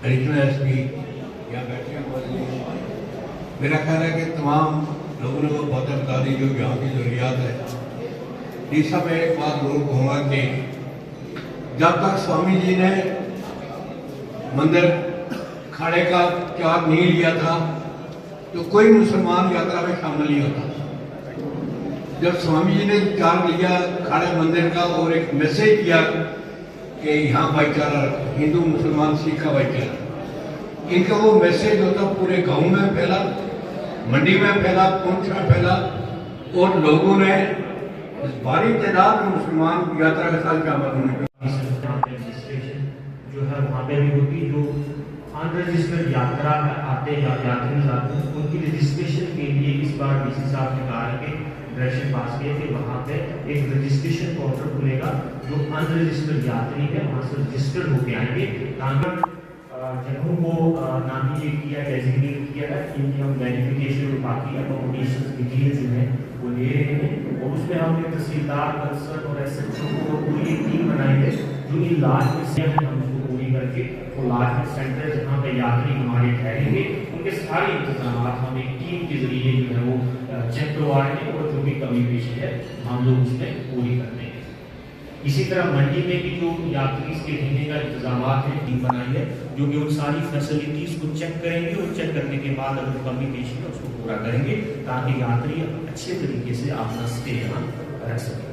Additional SP यहाँ बैठे हैं। मेरा ख्याल है कि तमाम लोगों ने वो बातें बता दी जो यहाँ की ज़रूरियात है। तीसरा मैं एक बात जरूर कहूँगा कि जब तक स्वामी जी ने मंदिर खाड़े का चार्ज नहीं लिया था तो कोई मुसलमान यात्रा में शामिल नहीं होता। जब स्वामी जी ने चार्ज लिया खाड़े मंदिर का और एक मैसेज दिया कि यहाँ भाईचारा, हिंदू मुसलमान सिख का भाईचारा, इनका वो मैसेज होता पूरे गांव में फैला, मंडी में फैला, पुंछ में फैला और लोगों ने भारी तादाद में मुसलमान यात्रा के साथ शामिल होने रजिस्ट्रेशन जो है वहाँ पे भी होती, जो अनरजिस्टर्ड यात्रा आते हैं यात्री आते हैं उनकी रजिस्ट्रेशन के लिए इस बार डीसी साहब ने कहा कि डायरेक्शन पास किए थे वहाँ पे एक रजिस्ट्रेशन काउंटर खुलेगा। जो अनरजिस्टर्ड यात्री है वहाँ से रजिस्टर्ड होके आएंगे ताकि जगहों को नाम ये किया डेजिग्नेट किया है कि हम वेरिफिकेशन और बाकी अकोमोडेशन डिटेल जो है वो ले रहे हैं और उसमें हमने तहसीलदार कंसर्न और एसएचओ को पूरी एक टीम बनाई है जो इन लार्ज से हम उसको पूरी करके वो लार्ज सेंटर जहाँ पे यात्री हमारे ठहरेंगे उनके सारे इंतजाम हम एक टीम के जरिए जो है वो चेक करवा रहे हैं और जो भी कमी पेशी है हम लोग उसमें पूरी करते हैं। इसी तरह मंडी में भी जो यात्री के रहने का इंतजाम है टीम बनाई है जो कि उन सारी फैसिलिटीज को चेक करेंगे और चेक करने के बाद अगर कमी पेशी है उसको पूरा करेंगे ताकि यात्री अच्छे तरीके से अपना स्टे यहाँ रह सके।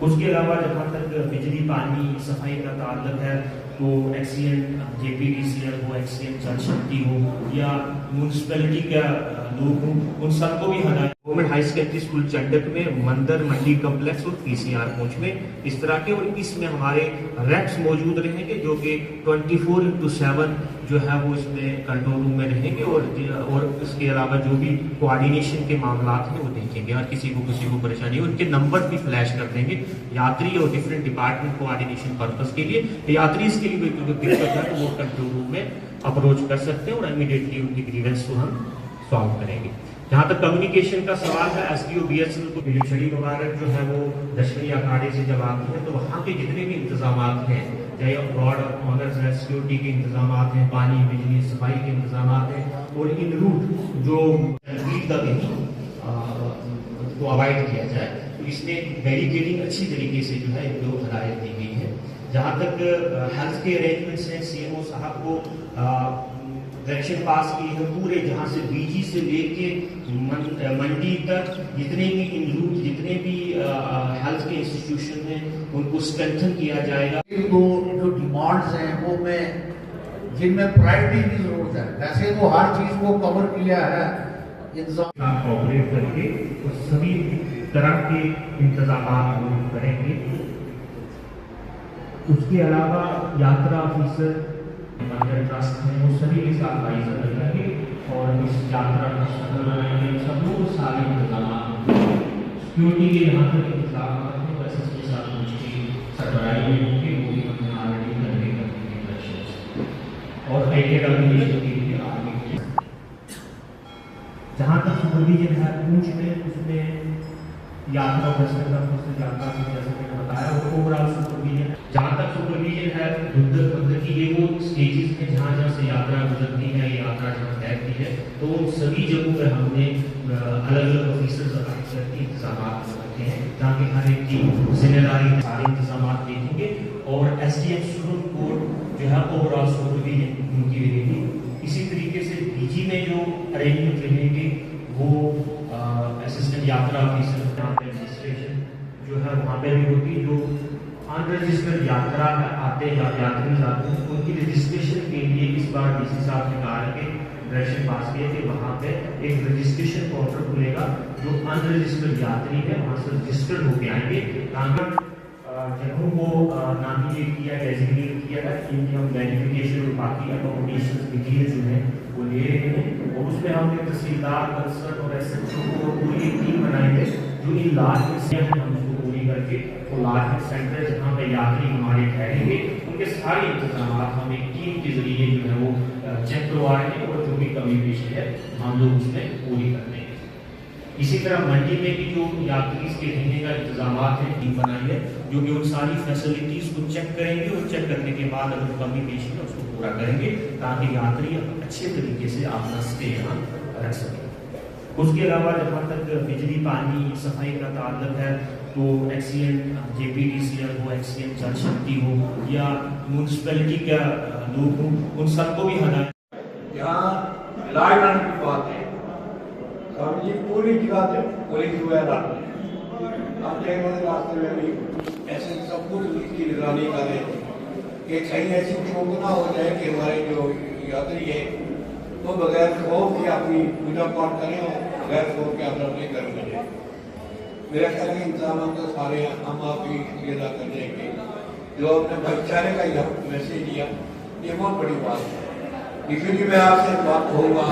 उसके अलावा जहाँ तक बिजली पानी सफाई का ताल्लुक है तो एक्सीएन जेपीडीसीएल हो, एक्सीएन जल शक्ति हो या म्यूनसिपैलिटी का लोग हों, उन सबको भी हटाए government high secondary school Chandak में मंदिर मंडी कम्प्लेक्स और पीसीआर पहुंच में इस तरह के और इसमें हमारे रैक्स मौजूद रहेंगे जो कि 24/7 जो है वो इसमें कंट्रोल रूम में रहेंगे और इसके अलावा जो भी कोऑर्डिनेशन के मामला हैं वो देखेंगे और किसी को परेशानी हो उनके नंबर भी फ्लैश कर देंगे यात्री और डिफरेंट डिपार्टमेंट कोऑर्डिनेशन पर्पस के लिए। यात्री इसके लिए कोई दिक्कत है तो वो कंट्रोल रूम में अप्रोच कर सकते हैं और इमीडिएटली उनकी ग्रीवेंस को हम सॉल्व करेंगे। जहाँ तक कम्युनिकेशन का सवाल है एसडीओ बीएसएनएल को छड़ी मुबारक जो है वो दशहरी अखाड़े से जब आती है तो वहाँ के जितने भी इंतजाम हैं चाहे ब्रॉड ऑनर्स है, सिक्योरिटी के इंतजाम हैं, पानी बिजली सफाई के इंतजाम हैं और इन रूट जो को अवॉइड किया जाए तो इसमें बैरिकेडिंग अच्छी तरीके से जो है जो हदायत दी गई है। जहाँ तक हेल्थ के अरेंजमेंट्स हैं सीएमओ साहब को डायरेक्शन पास की है पूरे जहाँ से बीजी से लेके मंडी तक जितने भी इन रूट जितने भी हेल्थ के इंस्टीट्यूशन हैं उनको स्ट्रेंथन किया जाएगा। तो जो डिमांड्स हैं वो मैं जिनमें प्रायोरिटी की जरूरत है वैसे वो हर चीज को कवर किया है इंतजाम कोऑपरेट करके और सभी तरह के इंतजाम करेंगे। उसके अलावा यात्रा ऑफिसर ट्रस्ट है वो सभी के साथ वाइजर करेंगे और इस यात्रा का सफल बनाएंगे। सब लोग सारे इंतजाम सिक्योरिटी के यहाँ तक इंतजाम हैं वैसे के साथ मुझे सरबराही में होंगे वो भी हमने ऑलरेडी करने और एकेडमिक के लिए आगे। जहाँ तक सुपरविजन है पूंछ में उसमें यात्रा यात्रा की जैसे मैंने बताया और ओवरऑल सुपरविजन जहाँ तक सुपरविजन है युद्ध की ये वो स्टेजेस में जहाँ से यात्रा गुजरती है यात्रा जहाँ ठहरती है तो उन सभी जगहों पर हमने अलग अलग ऑफिसर्स के इंतजाम रखे हैं ताकि हर एक की जिम्मेदारी सारे इंतजाम देखेंगे और एसडीएम स्टूडेंट कोड जो है ओवरऑल सुपरविजन उनकी रहेगी। इसी तरीके से बीजी में जो अरेंजमेंट रहेंगे वो असिस्टेंट यात्रा ऑफिसर रजिस्ट्रेशन जो है वहाँ पे भी होती, जो अनरजिस्टर्ड यात्रा आते हैं यात्री आते हैं उनकी रजिस्ट्रेशन के लिए इस बार डीसी साहब ने कहा कि डायरेक्शन पास किए थे वहाँ पे एक रजिस्ट्रेशन काउंटर खुलेगा। जो अनरजिस्टर्ड यात्री है वहाँ से रजिस्टर्ड होके आएंगे ताकि जगहों को नाम ये किया डेजिग्नेट किया है कि हम वेरिफिकेशन और बाकी अकोमोडेशन डिटेल जो है वो ले रहे हैं और उसमें हमने तहसीलदार कंसर्न और एसएचओ को पूरी एक टीम बनाई है जो इन लार्ज से हम उसको पूरी करके वो लार्ज सेंटर जहाँ पे यात्री हमारे ठहरेंगे उनके सारे इंतजाम हम एक टीम के जरिए जो है वो चेक करवा रहे हैं और जो भी कमी पेशी है हम लोग उसमें पूरी करते हैं। इसी तरह मंडी में भी जो यात्री के रहने का इंतजाम है, टीम बनाई है जो कि उन सारी फैसिलिटीज को चेक करेंगे और चेक करने के बाद अगर कमी पेशी है उसको पूरा करेंगे ताकि यात्री अच्छे तरीके से अपना स्टे यहाँ रख सके। उसके अलावा जहाँ तक बिजली पानी सफाई का ताल्लुक है तो एक्सीएन जेपीडीसीएल हो, एक्सीएन जल शक्ति हो या म्यूनसिपैलिटी का लोग हो, उन सबको भी हटाए। यहाँ लॉकडाउन की बात है, स्वामी जी पूरी जगह पे पुलिस वगैरह आप देख रहे रास्ते में भी ऐसे सब कुछ उसकी निगरानी करें कि कहीं ऐसी चूक ना हो जाए कि हमारे जो यात्री है तो बगैर खौफ के अपनी पूजा पाठ करें और बगैर खौफ के अपने घर में जाए। मेरा ख्याल है इंतजाम तो सारे हम आप ही अदा कर देंगे। जो अपने भाईचारे का यह मैसेज दिया ये बहुत बड़ी बात है। इसलिए मैं आपसे बात कहूँगा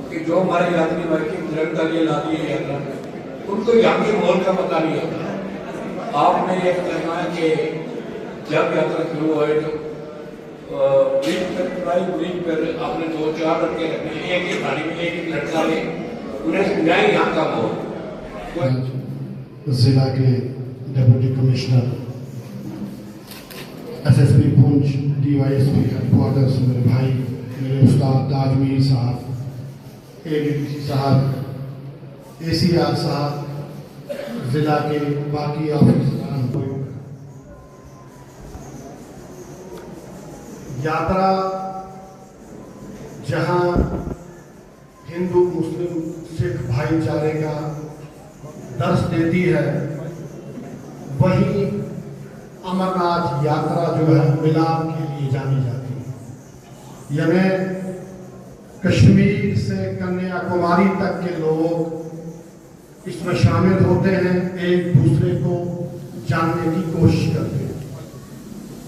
कि जो हमारे यात्री भाई की निरंतर ये लाती है यात्रा उनको यहाँ के माहौल का पता नहीं होता। आपने ये कहना है कि जब यात्रा शुरू हुए तो ब्रिज पर आपने 2-4 लड़के रखने, एक ही गाड़ी में एक लड़का ले, उन्हें समझाएं यहाँ का माहौल। जिला के deputy commissioner SSP Poonch, DYSP headquarters, मेरे भाई मेरे उस्ताद ताजमीर साहब, एडीसी साहब, एसीआर साहब, जिला के बाकी ऑफिसर, यात्रा जहां हिंदू मुस्लिम सिख भाईचारे का दर्श देती है वहीं अमरनाथ यात्रा जो है मिलाप के लिए जानी जाती है। यानी कश्मीर से कन्याकुमारी तक के लोग इसमें शामिल होते हैं, एक दूसरे को जानने की कोशिश करते हैं।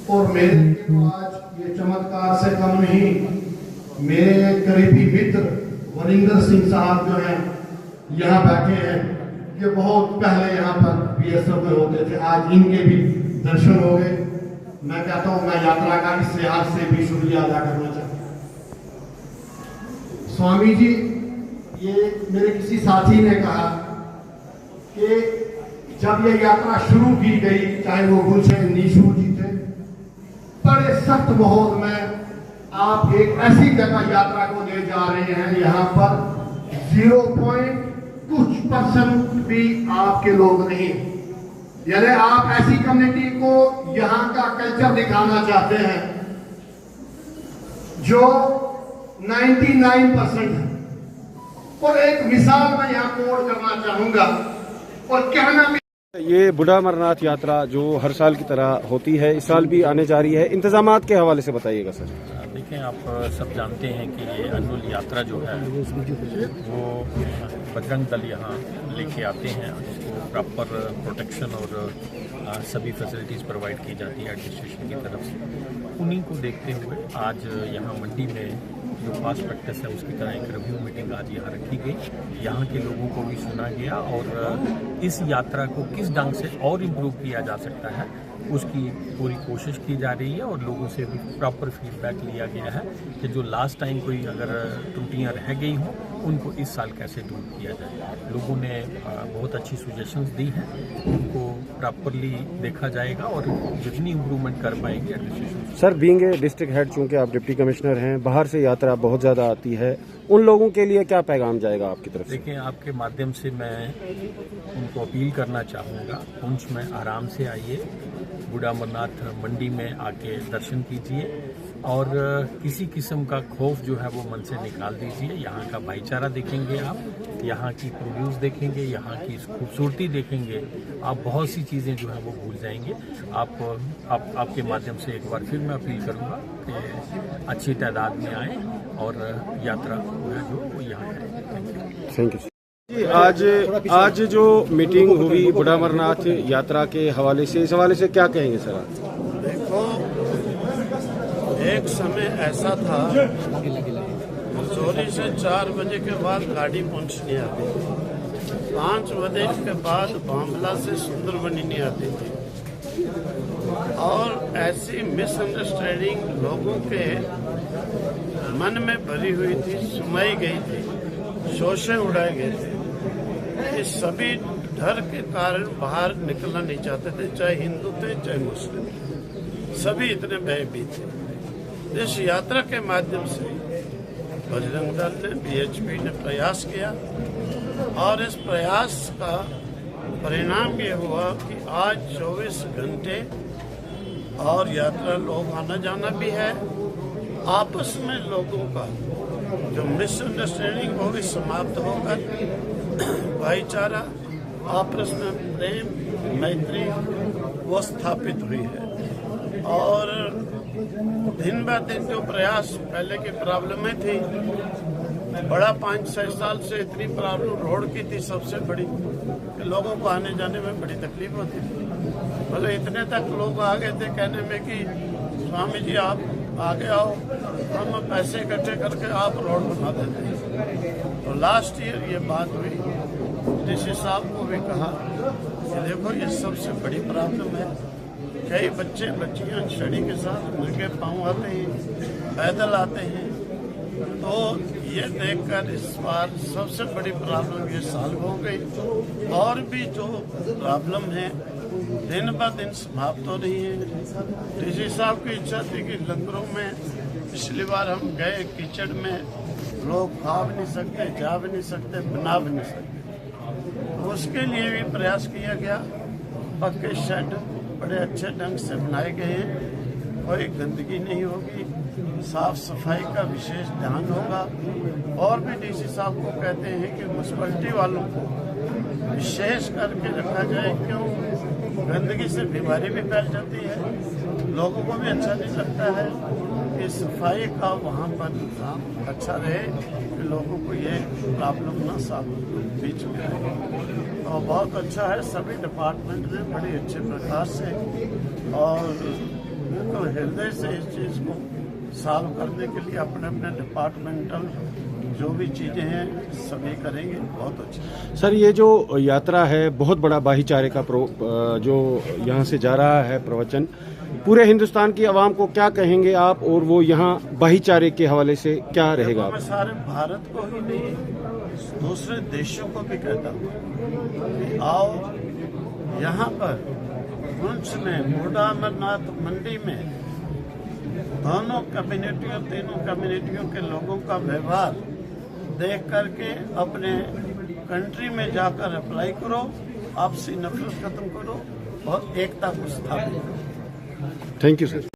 और मेरे तो आज ये चमत्कार से कम नहीं, मेरे करीबी मित्र वरिंदर सिंह साहब जो हैं यहाँ बैठे हैं, ये बहुत पहले यहाँ पर बीएसएफ में होते थे, आज इनके भी दर्शन हो गए। मैं कहता हूँ मैं यात्रा का इस लिहाज से भी शुक्रिया अदा करना चाहता हूँ। स्वामी जी, ये मेरे किसी साथी ने कहा कि जब ये यात्रा शुरू की गई, चाहे वो गुलशन नीशू जी थे, बड़े सख्त माहौल में आप एक ऐसी जगह यात्रा को ले जा रहे हैं यहाँ पर 0.कुछ% भी आपके लोग नहीं, यानी आप ऐसी कम्युनिटी को यहाँ का कल्चर दिखाना चाहते हैं जो 99% है। और एक मिसाल मैं यहाँ कोट करना चाहूंगा और कहना भी, ये बूढ़ा अमरनाथ यात्रा जो हर साल की तरह होती है, इस साल भी आने जा रही है, इंतजामात के हवाले से बताइएगा सर। देखें, आप सब जानते हैं कि ये अनुल यात्रा जो है वो बजरंग दल यहाँ लेके आते हैं, उसको प्रॉपर प्रोटेक्शन और सभी फैसिलिटीज़ प्रोवाइड की जाती है एडमिनिस्ट्रेशन की तरफ से। उन्हीं को देखते हुए आज यहाँ मंडी में जो पास प्रैक्टिस है उसकी तरह एक रिव्यू मीटिंग आज यहाँ रखी गई। यहाँ के लोगों को भी सुना गया और इस यात्रा को किस ढंग से और इम्प्रूव किया जा सकता है उसकी पूरी कोशिश की जा रही है और लोगों से भी प्रॉपर फीडबैक लिया गया है कि जो लास्ट टाइम कोई अगर त्रुटियां रह गई हों उनको इस साल कैसे दूर किया जाए। लोगों ने बहुत अच्छी सजेशंस दी हैं, उनको प्रॉपरली देखा जाएगा और जितनी इम्प्रूवमेंट कर पाएंगे administration. Sir, being a district head, चूंकि आप डिप्टी कमिश्नर हैं, बाहर से यात्रा बहुत ज़्यादा आती है, उन लोगों के लिए क्या पैगाम जाएगा आपकी तरफ से? देखिए, आपके माध्यम से मैं उनको अपील करना चाहूँगा, पुंछ में आराम से आइए, बूढ़ा अमरनाथ मंडी में आके दर्शन कीजिए और किसी किस्म का खौफ जो है वो मन से निकाल दीजिए। यहाँ का भाईचारा देखेंगे आप, यहाँ की प्रोड्यूस देखेंगे, यहाँ की खूबसूरती देखेंगे, आप बहुत सी चीज़ें जो है वो भूल जाएंगे। आपके माध्यम से एक बार फिर मैं अपील करूँगा कि अच्छी तादाद में आएँ और यात्रा जो है वो यहाँ करें। थैंक यू जी। आज जो मीटिंग हुई बूढ़ा अमरनाथ यात्रा के हवाले से, इस हवाले से क्या कहेंगे सर आप? देखो, एक समय ऐसा था चोरी से 4 बजे के बाद गाड़ी पुंछ नहीं आती थी, 5 बजे के बाद बामला से सुंदरबनी नहीं आती थी और ऐसी मिसअंडरस्टैंडिंग लोगों के मन में भरी हुई थी, सुनाई गई थी, शोषे उड़ाए गए थे। ये सभी डर के कारण बाहर निकलना नहीं चाहते थे, चाहे हिंदू थे चाहे मुस्लिम, सभी इतने भयभीत थे। इस यात्रा के माध्यम से बजरंग दल ने, बीएचपी ने प्रयास किया और इस प्रयास का परिणाम ये हुआ कि आज 24 घंटे और यात्रा लोग आना जाना भी है। आपस में लोगों का जो मिसअंडरस्टैंडिंग वो भी समाप्त होकर भाईचारा, आपस में प्रेम, मैत्री वो स्थापित हुई है। और दिन ब दिन जो प्रयास, पहले की प्रॉब्लमें थी, बड़ा 5-6 साल से इतनी प्रॉब्लम रोड की थी सबसे बड़ी कि लोगों को आने जाने में बड़ी तकलीफ होती थी। मतलब इतने तक लोग आ गए थे कहने में कि स्वामी जी आप आगे आओ, हम पैसे इकट्ठे करके आप रोड बना देते हैं। तो लास्ट ईयर ये बात हुई, डीसी साहब को भी कहा कि देखो ये सबसे बड़ी प्रॉब्लम है। कई बच्चे बच्चियां छड़ी के साथ नंगे पाँव आते हैं, पैदल आते हैं। तो ये देखकर इस बार सबसे बड़ी प्रॉब्लम ये सॉल्व हो गई। और भी जो प्रॉब्लम है दिन ब दिन समाप्त हो रही है। डीसी साहब की इच्छा थी कि लंगरों में, पिछली बार हम गए कीचड़ में, लोग खा भी नहीं सकते, जा भी नहीं सकते, बना भी नहीं सकते। तो उसके लिए भी प्रयास किया गया। पक्के शेड बड़े अच्छे ढंग से बनाए गए हैं, कोई गंदगी नहीं होगी, साफ सफाई का विशेष ध्यान होगा। और भी डीसी साहब को कहते हैं कि म्यूनसिपैलिटी वालों को विशेष करके रखा जाए, क्यों गंदगी से बीमारी भी फैल जाती है, लोगों को भी अच्छा नहीं लगता है कि सफाई का वहाँ पर इंतजाम अच्छा रहे कि लोगों को ये प्रॉब्लम ना सामने बीच में आए। और बहुत अच्छा है, सभी डिपार्टमेंट ने बड़े अच्छे प्रकार से और तो हृदय से इस चीज़ को सॉल्व करने के लिए अपने अपने डिपार्टमेंटल जो भी चीज़ें हैं सभी करेंगे। बहुत अच्छा सर, ये जो यात्रा है बहुत बड़ा भाईचारे का जो यहाँ से जा रहा है प्रवचन, पूरे हिंदुस्तान की आवाम को क्या कहेंगे आप, और वो यहाँ भाईचारे के हवाले से क्या रहेगा? मैं सारे भारत को ही नहीं, दूसरे देशों को भी कहता हूँ कि आओ यहाँ पर पुंछ में, बूढ़ा अमरनाथ मंडी में दोनों कम्युनिटियों, तीनों कम्युनिटियों के लोगों का व्यवहार देख करके अपने कंट्री में जाकर अप्लाई करो, आपसी नफरत खत्म करो और एकता को स्थापित करो। Thank you sir.